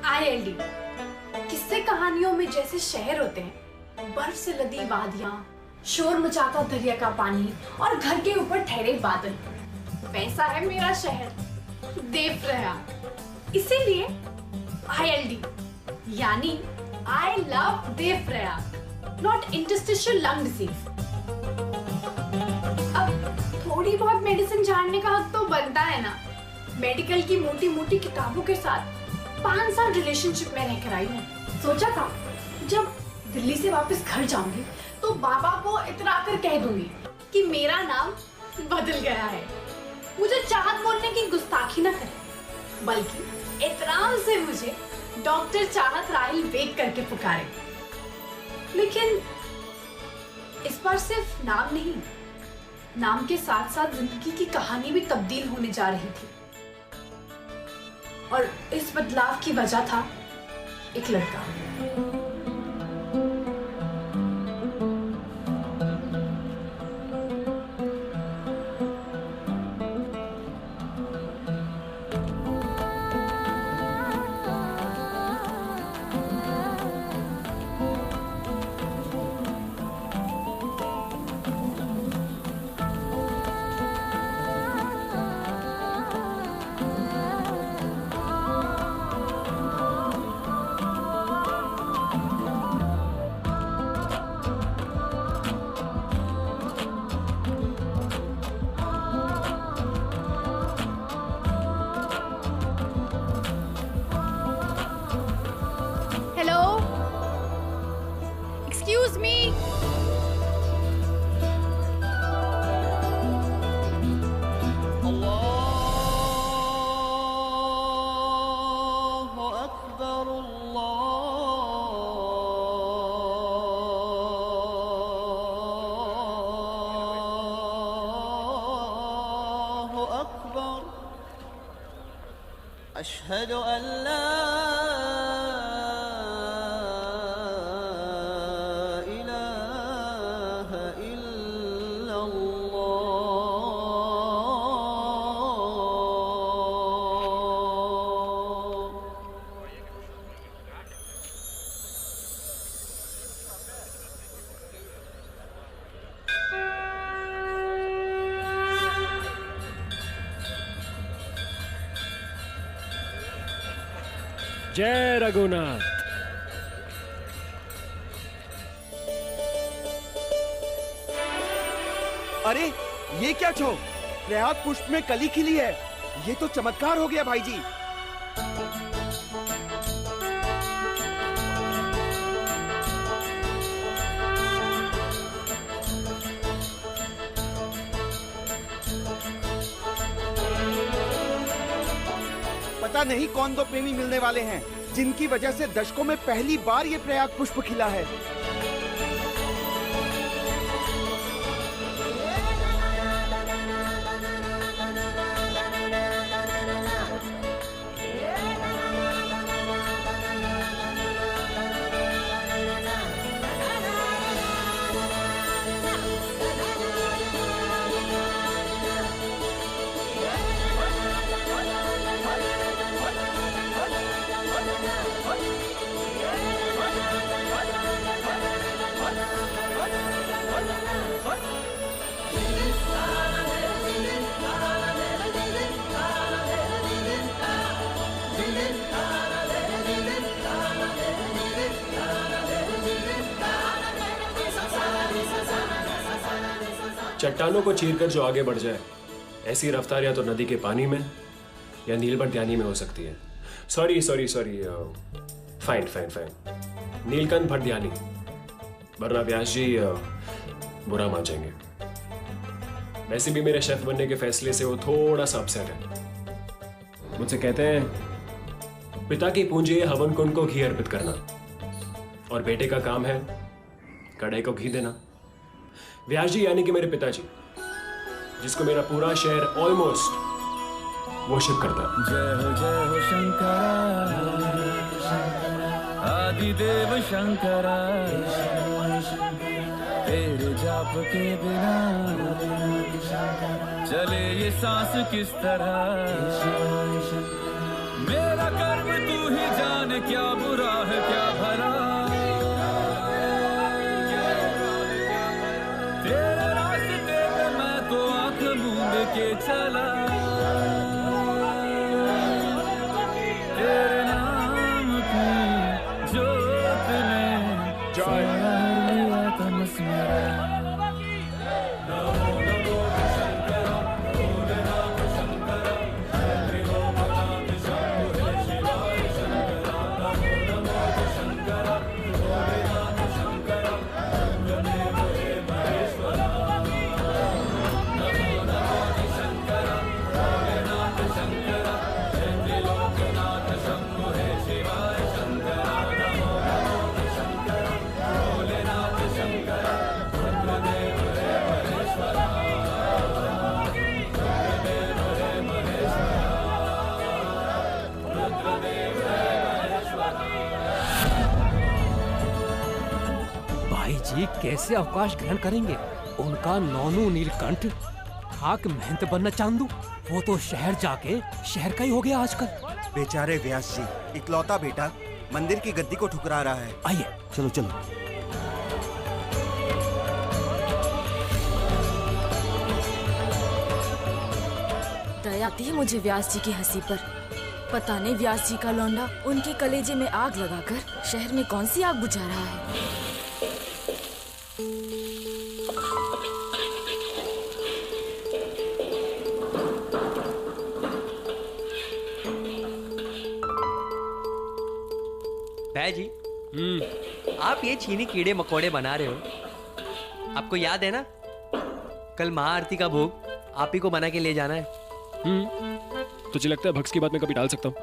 ILD किस्से कहानियों में जैसे शहर होते हैं, बर्फ से लदी वादियां, शोर मचाता दरिया का पानी और घर के ऊपर ठहरे बादल, वैसा है मेरा शहर देवप्रयाग। इसीलिए ILD यानी I love Devprayag, not interstitial lung disease. अब थोड़ी बहुत मेडिसिन जानने का हक तो बनता है ना। मेडिकल की मोटी मोटी किताबों के साथ 5 साल रिलेशनशिप में रहकर आई हूँ। सोचा था जब दिल्ली से वापस घर जाऊंगी तो बाबा को इतरा कर कह दूंगी कि मेरा नाम बदल गया है। मुझे चाहत बोलने की गुस्ताखी ना करे, बल्कि एहतराम से मुझे डॉक्टर चाहत राहिल बेग करके पुकारे। लेकिन इस बार सिर्फ नाम नहीं, नाम के साथ साथ जिंदगी की कहानी भी तब्दील होने जा रही थी। और इस बदलाव की वजह था एक लड़का। Excuse me. Allahu Akbar, Allahu Akbar. Ashhadu an la जय रघुनाथ। अरे ये क्या छो? प्रयाग पुष्प में कली खिली है। ये तो चमत्कार हो गया भाई जी। पता नहीं कौन दो प्रेमी मिलने वाले हैं जिनकी वजह से दशकों में पहली बार ये प्रयाग पुष्प खिला है। चट्टानों को चीरकर जो आगे बढ़ जाए, ऐसी रफ्तार या तो नदी के पानी में या नीलबर्ड ध्यानी में हो सकती है। सॉरी फाइन नीलकंठ भट्टियानी, वरना व्यास जी बुरा मान जाएंगे। वैसे भी मेरे शेफ बनने के फैसले से वो थोड़ा सा अपसेट है। मुझसे कहते हैं पिता की पूंजी है हवन कुंड को घी अर्पित करना, और बेटे का काम है कढ़ाई को घी देना। व्यास जी यानी कि मेरे पिताजी, जिसको मेरा पूरा शहर ऑलमोस्ट वर्शिप करता है। जय हो शंकरा, आदिदेव शंकरा, तेरे जाप के बिना चले ये सांस किस तरह। मेरा कर्म तू ही जाने जाने क्या बुरा है क्या भला, तेरे रास्ते पे मैं तो आंख मूंद के चला, तेरे नाम की जोत में सवार लिया तमस मेरा। भाई जी कैसे अवकाश ग्रहण करेंगे? उनका नौनू नीलकंठ खाक मेहनत बनना चांदू, वो तो शहर जाके शहर का ही हो गया आजकल। बेचारे व्यास जी, इकलौता बेटा मंदिर की गद्दी को ठुकरा रहा है। आइए चलो चलो। दया थी मुझे व्यास जी की हंसी पर। पता नहीं व्यास जी का लौंडा उनके कलेजे में आग लगाकर शहर में कौन सी आग बुझा रहा है। भाई जी, आप ये चीनी कीड़े मकोड़े बना रहे हो, आपको याद है ना कल महाआरती का भोग आप ही को बना के ले जाना है। तुझे लगता है भक्स की बात मैं कभी टाल सकता हूँ?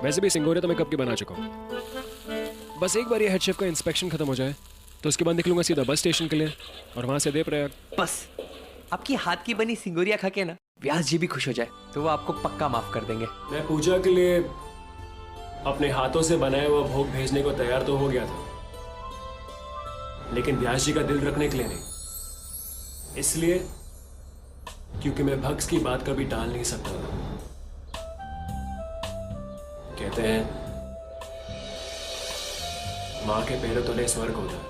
वैसे भी सिंगोरे तो मैं कब के बना चुका हूँ। बस एक बार ये हेड शेफ का इंस्पेक्शन खत्म हो जाए तो उसके बाद निकलूंगा सीधा बस स्टेशन के लिए और वहां से दे प्रयाग। बस आपकी हाथ की बनी सिंगोरिया खा के ना व्यास जी भी खुश हो जाए तो वो आपको पक्का माफ कर देंगे। मैं पूजा के लिए अपने हाथों से बनाया हुआ भोग भेजने को तैयार तो हो गया था, लेकिन व्यास जी का दिल रखने के लिए नहीं। इसलिए क्योंकि मैं भक्स की बात कभी टाल नहीं सकता। कहते हैं मां के पैरों तले स्वर्ग होता है,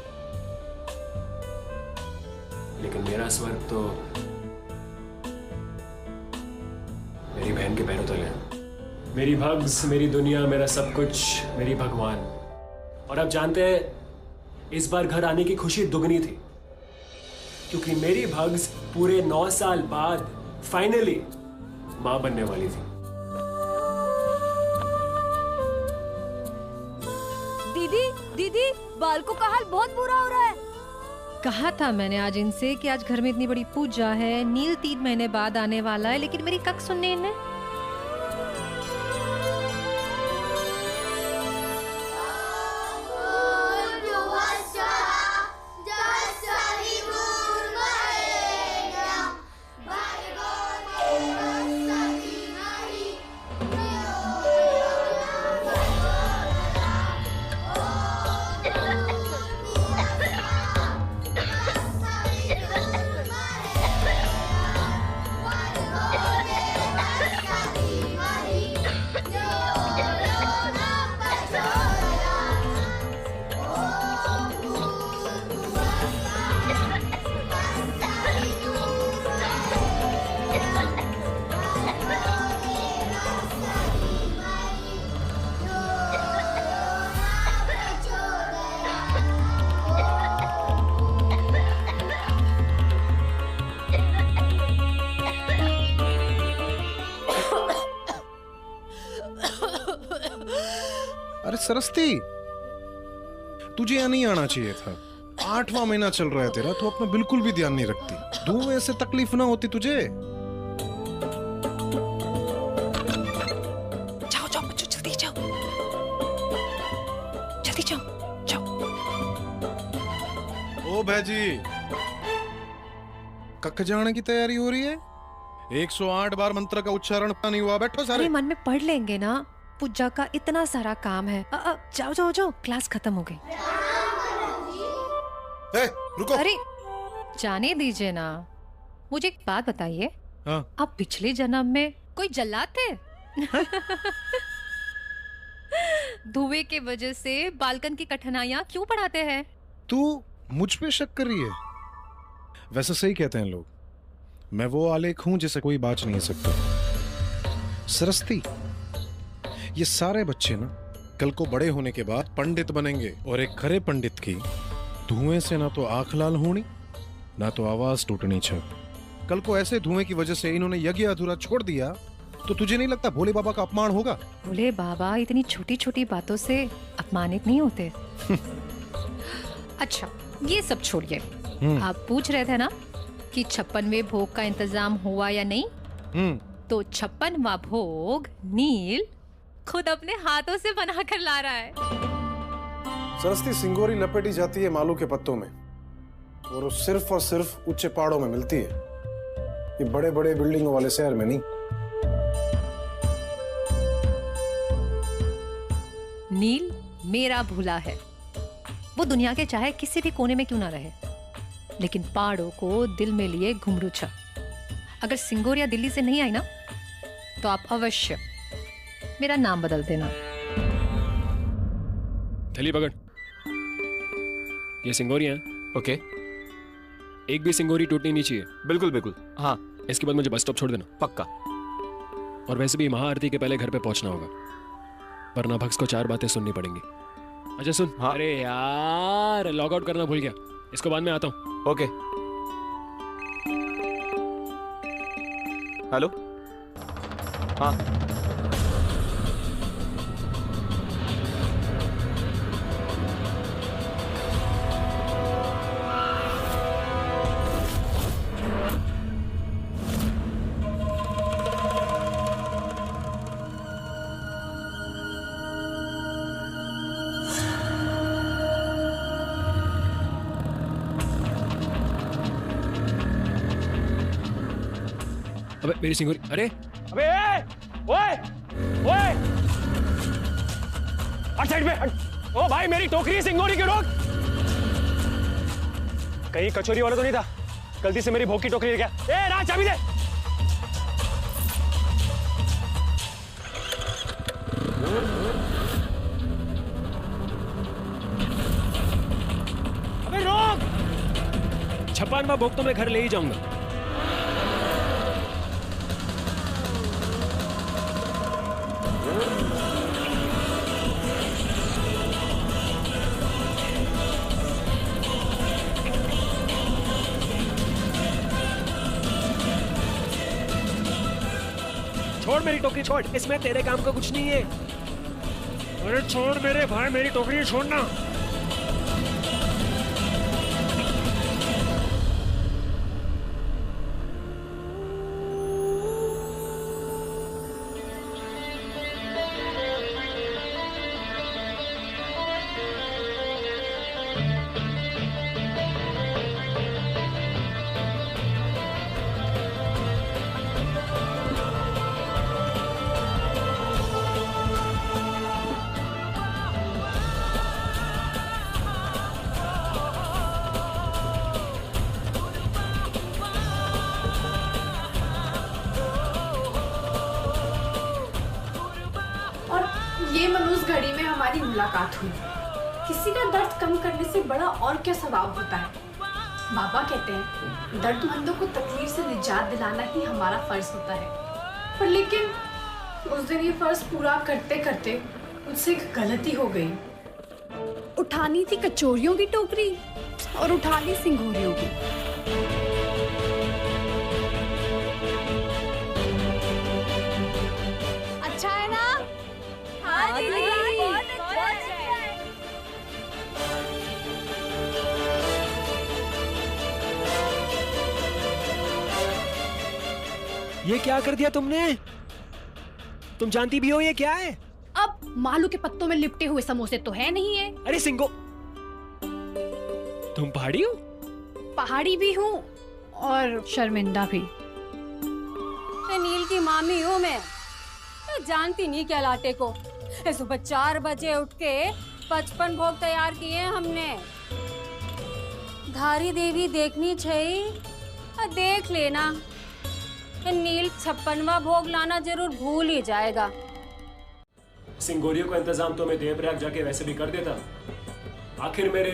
लेकिन मेरा स्वर्ग तो मेरी बहन के पैरों तले है। मेरी भग्स, मेरी दुनिया, मेरा सब कुछ, मेरी भगवान। और आप जानते हैं इस बार घर आने की खुशी दुगनी थी, क्योंकि मेरी भग्स पूरे 9 साल बाद फाइनली मां बनने वाली थी। दीदी दीदी, बाल का हाल बहुत बुरा हो रहा है। कहा था मैंने आज इनसे कि आज घर में इतनी बड़ी पूजा है, नील 3 महीने बाद आने वाला है, लेकिन मेरी कक सुनने इन्हें। अरे सरस्ती, तुझे यहाँ नहीं आना चाहिए था। 8वां महीना चल रहा है तेरा, तो अपना बिल्कुल भी ध्यान नहीं रखती। धुएं से तकलीफ ना होती तुझे। जाओ जाओ बच्चों, जल्दी जाओ, जल्दी जाओ जाओ। ओ भाजी, कख जाने की तैयारी हो रही है? 108 बार मंत्र का उच्चारण नहीं हुआ, बैठो सारे। अरे मन में पढ़ लेंगे ना, पूजा का इतना सारा काम है। जाओ जाओ जाओ, क्लास खत्म हो गई। रुको। अरे जाने दीजिए ना, मुझे एक बात बताइए। हाँ? आप पिछले जन्म में कोई जल्लाद थे? धुएं के वजह से बालकन की कठिनाइयां क्यों बढ़ाते हैं? तू मुझ पे शक कर रही है? वैसे सही कहते हैं लोग, मैं वो आलेख हूं जिसे कोई बाच नहीं सकता। सरस्ती, ये सारे बच्चे ना कल को बड़े होने के बाद पंडित बनेंगे, और एक खरे पंडित की धुएं से ना तो आंख लाल होनी, ना तो आवाज टूटनी छ। कल को ऐसे धुएं की वजह से इन्होंने यज्ञ अधूरा छोड़ दिया तो तुझे नहीं लगता भोले बाबा का अपमान होगा? भोले बाबा इतनी छोटी छोटी बातों से अपमानित नहीं होते। अच्छा, ये सब छोड़िए। आप पूछ रहे थे ना कि 56वें भोग का इंतजाम हुआ या नहीं? तो 56वां भोग नील खुद अपने हाथों से बनाकर ला रहा है। सरस्ती, सिंगोरी लपेटी जाती है मालू के पत्तों में, और वो सिर्फ और सिर्फ ऊंचे पहाड़ों में मिलती है, ये बड़े बड़े बिल्डिंगों वाले शहर में नहीं। नील मेरा भूला है, वो दुनिया के चाहे किसी भी कोने में क्यों ना रहे, लेकिन पहाड़ों को दिल में लिए घुंघरू छा। अगर सिंगोरिया दिल्ली से नहीं आई ना, तो आप अवश्य मेरा नाम बदल देना। थैली पकड़, ये सिंगोरिया है। ओके। एक भी सिंगोरी टूटनी नहीं चाहिए। बिल्कुल बिल्कुल। हाँ, इसके बाद मुझे बस स्टॉप छोड़ देना। पक्का। और वैसे भी महाआरती के पहले घर पे पहुंचना होगा, वरना भक्स को 4 बातें सुननी पड़ेंगी। अच्छा सुन। हाँ। अरे यार, लॉग आउट करना भूल गया, इसको बाद में आता हूँ। ओके। हेलो। हाँ। अबे मेरी सिंगोरी, अरे अबे ओए ओए, हट साइड में हट। ओ भाई, मेरी टोकरी सिंगोरी के रोक। कहीं कचोरी वाला तो नहीं था? गलती से मेरी भोग की टोकरी ले गया। ए राज, चाबी दे। अबे रोक। 56वां भोग तो मैं घर ले ही जाऊंगा। छोड़ मेरी टोकरी, छोड़, इसमें तेरे काम का कुछ नहीं है। अरे छोड़ मेरे भाई, मेरी टोकरी छोड़ना। ये मनोज घड़ी में हमारी मुलाकात हुई। किसी का दर्द कम करने से बड़ा और क्या सवाब होता है। बाबा कहते हैं दर्दमंदों को तकलीफ से निजात दिलाना ही हमारा फर्ज होता है, पर लेकिन उस दिन ये फर्ज पूरा करते करते मुझसे एक गलती हो गई। उठानी थी कचोरियों की टोकरी और उठा ली सिंगोरियों की। अच्छा है ना? हाँ दीदी, बहुत अच्छा है। ये क्या कर दिया तुमने? तुम जानती भी हो ये क्या है? अब मालू के पत्तों में लिपटे हुए समोसे तो है नहीं है। अरे सिंगो, तुम पहाड़ी हो? पहाड़ी भी हूँ और शर्मिंदा भी। नील की मामी हूँ मैं जानती नहीं क्या लाटे को। सुबह 4 बजे उठ के 55 भोग तैयार किए हमने। धारी देवी देखनी चाहिए, देख लेना। नील 56वां भोग लाना जरूर भूल ही जाएगा। सिंगोरिया को इंतजाम तो मैं देवप्रयाग जाके वैसे भी कर देता। आखिर मेरे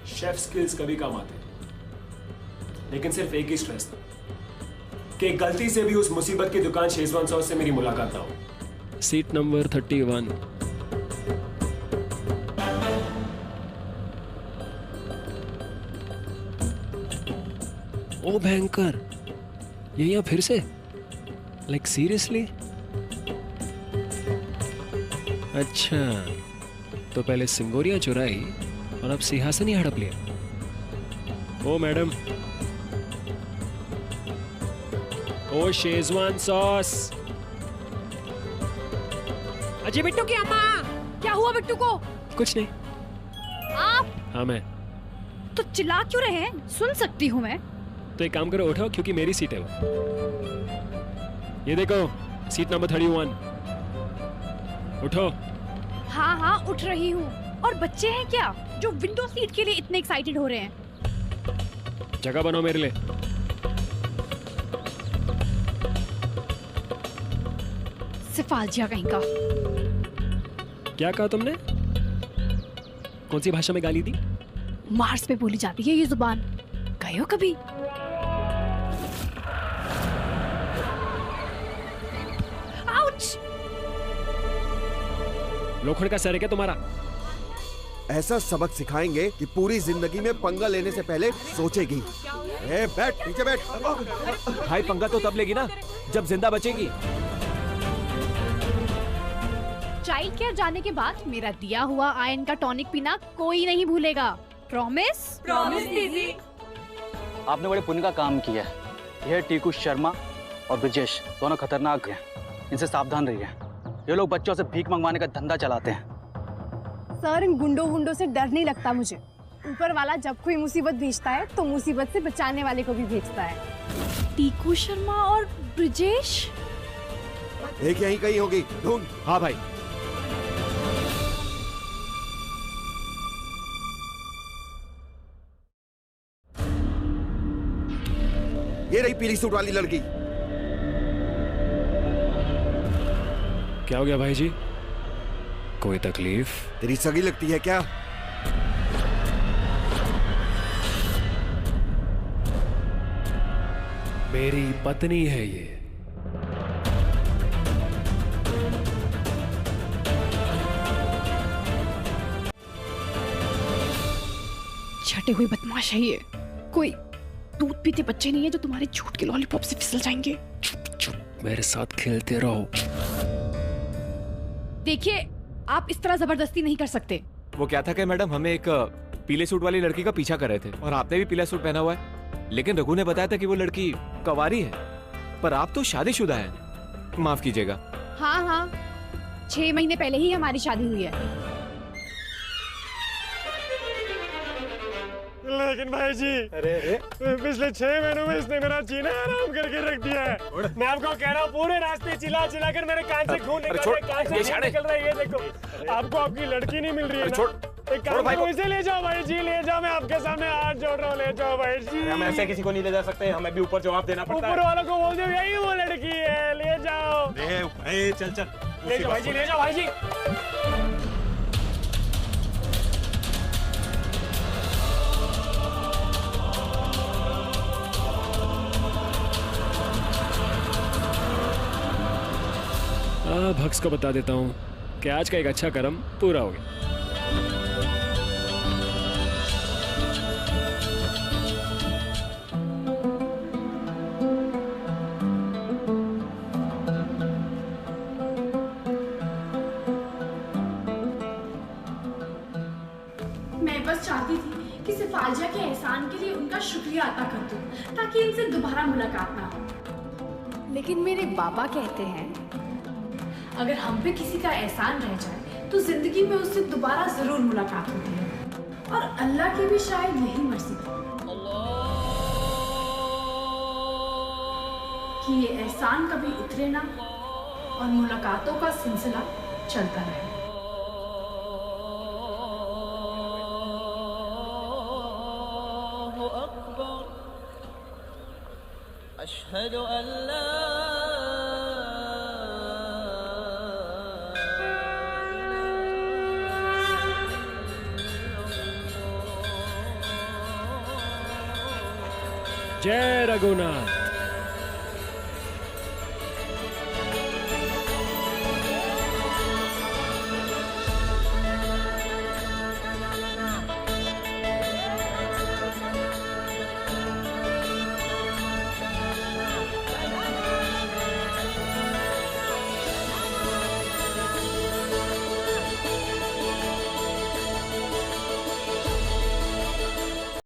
शेफ स्किल्स कभी काम आते, लेकिन सिर्फ एक ही स्ट्रेस था कि गलती से भी उस मुसीबत की दुकान शेजवान सॉस से मेरी मुलाकात ना हो। Seat number 31। ओ भयंकर, ये यहाँ फिर से? Like seriously? अच्छा, तो पहले सिंगोरिया चुराई और अब सिंहासन ही हड़प लिया। ओ मैडम, ओ शेजवान सॉस। अजय बिट्टू की अम्मा, क्या हुआ बिट्टू को? कुछ नहीं। आप? हाँ मैं। तो चिल्ला क्यों रहे हैं? सुन सकती हूँ मैं। तो एक काम करो, उठो, क्योंकि मेरी सीट है वो। ये देखो, सीट नंबर 31। उठो। हाँ हाँ उठ रही हूँ। और बच्चे हैं क्या जो विंडो सीट के लिए इतने एक्साइटेड हो रहे हैं? जगह बनाओ मेरे लिए। सिफालजिया कहीं का। क्या कहा तुमने? कौन सी भाषा में गाली दी? मार्स पे बोली जाती है ये जुबान। गए हो कभी? आउच! लोखंड का सर है क्या तुम्हारा? ऐसा सबक सिखाएंगे कि पूरी जिंदगी में पंगा लेने से पहले सोचेगी। ए, बैठ, नीचे बैठ। भाई पंगा तो तब लेगी ना जब जिंदा बचेगी। चाइल्ड केयर जाने के बाद मेरा दिया हुआ आयरन का टॉनिक पीना कोई नहीं भूलेगा। प्रॉमिस? प्रॉमिस दीदी। आपने बड़े पुण्य का काम किया है। यह टीकू शर्मा और ब्रिजेश दोनों खतरनाक हैं, इनसे सावधान रहिए। ये लोग बच्चों से भीख मंगवाने का धंधा चलाते हैं। सर, इन गुंडों से डर नहीं लगता मुझे। ऊपर वाला जब कोई मुसीबत भेजता है तो मुसीबत से बचाने वाले को भी भेजता है। टीकू शर्मा और ब्रिजेश एक यहीं कहीं होगी, ढूंढ। हाँ भाई। ये रही पीली सूट वाली लड़की। क्या हो गया भाई जी? कोई तकलीफ? तेरी सगी लगती है क्या? मेरी पत्नी है ये। छटे हुए बदमाश है ये। कोई दूध पीते बच्चे नहीं है जो तुम्हारे झूठ के लॉलीपॉप से फिसल जाएंगे। चुप चुप, मेरे साथ खेलते रहो। देखिए, आप इस तरह जबरदस्ती नहीं कर सकते। वो क्या था कि मैडम, हमें एक पीले सूट वाली लड़की का पीछा कर रहे थे और आपने भी पीला सूट पहना हुआ है, लेकिन रघु ने बताया था कि वो लड़की कवारी है, पर आप तो शादीशुदा हैं। माफ कीजिएगा। हाँ हाँ, 6 महीने पहले ही हमारी शादी हुई है। लेकिन भाई जी, अरे पिछले 6 महीनों में इसने मेरा जीना हराम करके रख दिया है। मैं आपको कह रहा हूँ, पूरे रास्ते चिल्ला चिल्ला कर मेरे कान से खून निकल रहा है, कान से खून निकल रहा है। ये देखो, आपको आपकी लड़की नहीं मिल रही है ना? एक काम करो, इसे ले जाओ भाई जी, ले जाओ। मैं आपके सामने हाथ जोड़ रहा हूँ, ले जाओ भाई जी। हम ऐसे किसी को नहीं ले जा सकते, हमें भी ऊपर जवाब देना पड़ता है। ऊपर वालों को बोल दो यही वो लड़की है, ले जाओ। चल चल, ले जाओ भाई जी, ले जाओ भाई जी। भक्स को बता देता हूँ कि आज का एक अच्छा कर्म पूरा हो गया। मैं बस चाहती थी कि सिफालजिया के एहसान के लिए उनका शुक्रिया अदा कर दूं, ताकि इनसे दोबारा मुलाकात ना हो। लेकिन मेरे बाबा कहते हैं, अगर हम पे किसी का एहसान रह जाए तो जिंदगी में उससे दोबारा जरूर मुलाकात होती है, और अल्लाह की भी शायद यही मर्जी थी कि ये एहसान कभी उतरे ना और मुलाकातों का सिलसिला चलता रहे। अशहदु अल्ला जय रघुनाथ।